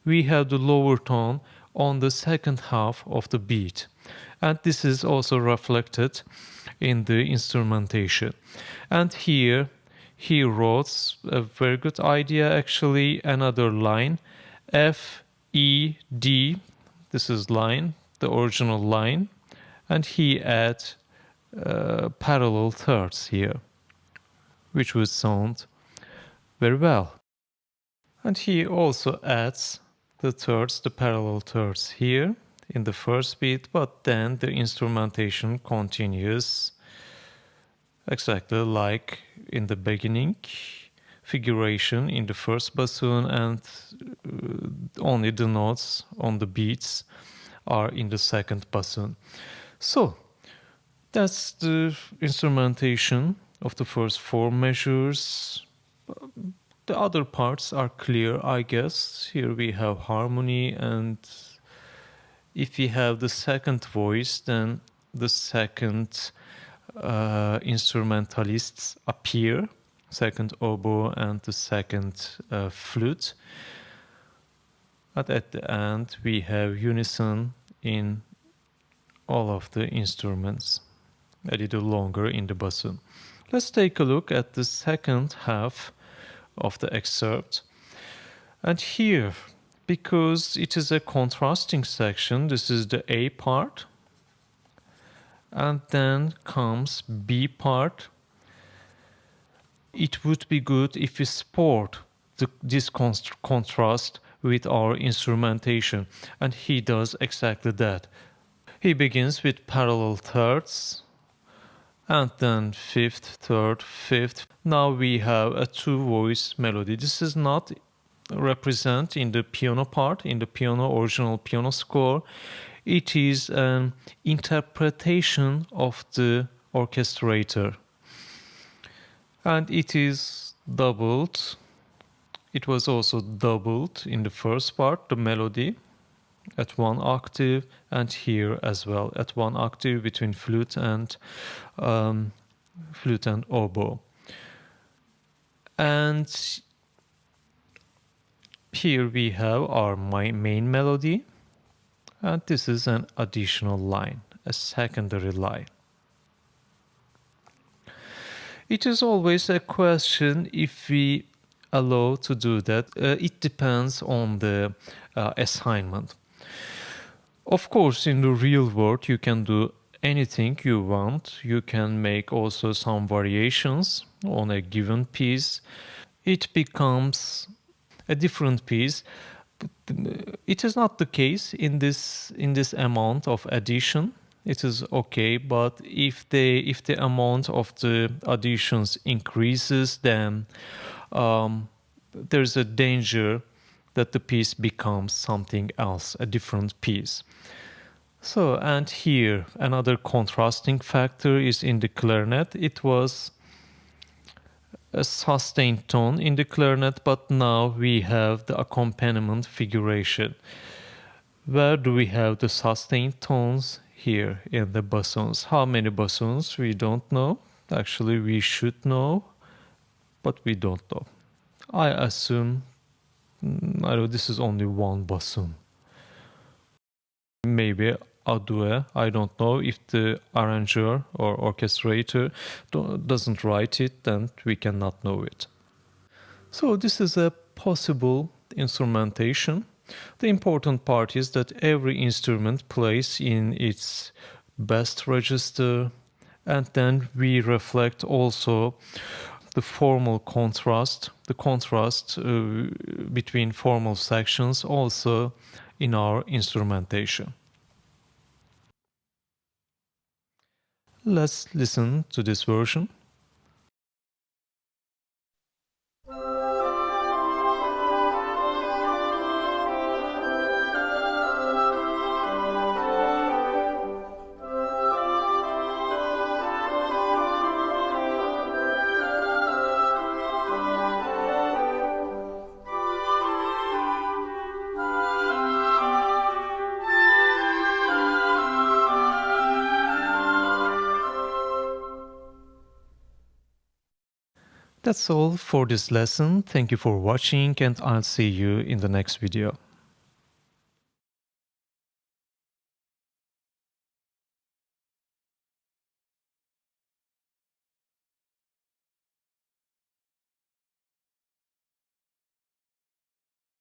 we have the lower tone on the second half of the beat, and this is also reflected in the instrumentation. And here he wrote a very good idea actually, another line, F, E, D, this is line, the original line, and he add parallel thirds here, which would sound very well. And he also adds the thirds, the parallel thirds here in the first beat, but then the instrumentation continues exactly like in the beginning, figuration in the first bassoon, and only the notes on the beats are in the second bassoon. So that's the instrumentation of the first four measures. The other parts are clear, I guess. Here we have harmony, and if we have the second voice, then the second instrumentalists appear, second oboe and the second flute. But at the end, we have unison in all of the instruments, a little longer in the bassoon. Let's take a look at the second half of the excerpt. And here, because it is a contrasting section, this is the A part, and then comes B part. It would be good if we support this contrast with our instrumentation, and he does exactly that. He begins with parallel thirds, and then fifth, third, fifth. Now we have a two-voice melody. This is not represent in the piano part, in the piano original piano score. It is an interpretation of the orchestrator, and it is doubled. It was also doubled in the first part, the melody, at one octave, and here as well at one octave between flute and oboe. And here we have our main melody, and this is an additional line, a secondary line. It is always a question if we allow to do that. It depends on the assignment. Of course, in the real world, you can do anything you want. You can make also some variations on a given piece. It becomes a different piece. It is not the case in this amount of addition. It is okay, but if the amount of the additions increases, then there's a danger that the piece becomes something else, a different piece. So, and here another contrasting factor is in the clarinet. It was a sustained tone in the clarinet, but now we have the accompaniment figuration. Where do we have the sustained tones? Here in the bassoons. How many bassoons? We don't know. Actually, we should know, but we don't know. I assume this is only one bassoon. Maybe a due. I don't know. If the arranger or orchestrator doesn't write it, then we cannot know it. So this is a possible instrumentation. The important part is that every instrument plays in its best register, and then we reflect also the formal contrast, the contrast between formal sections also in our instrumentation. Let's listen to this version. That's all for this lesson. Thank you for watching, and I'll see you in the next video.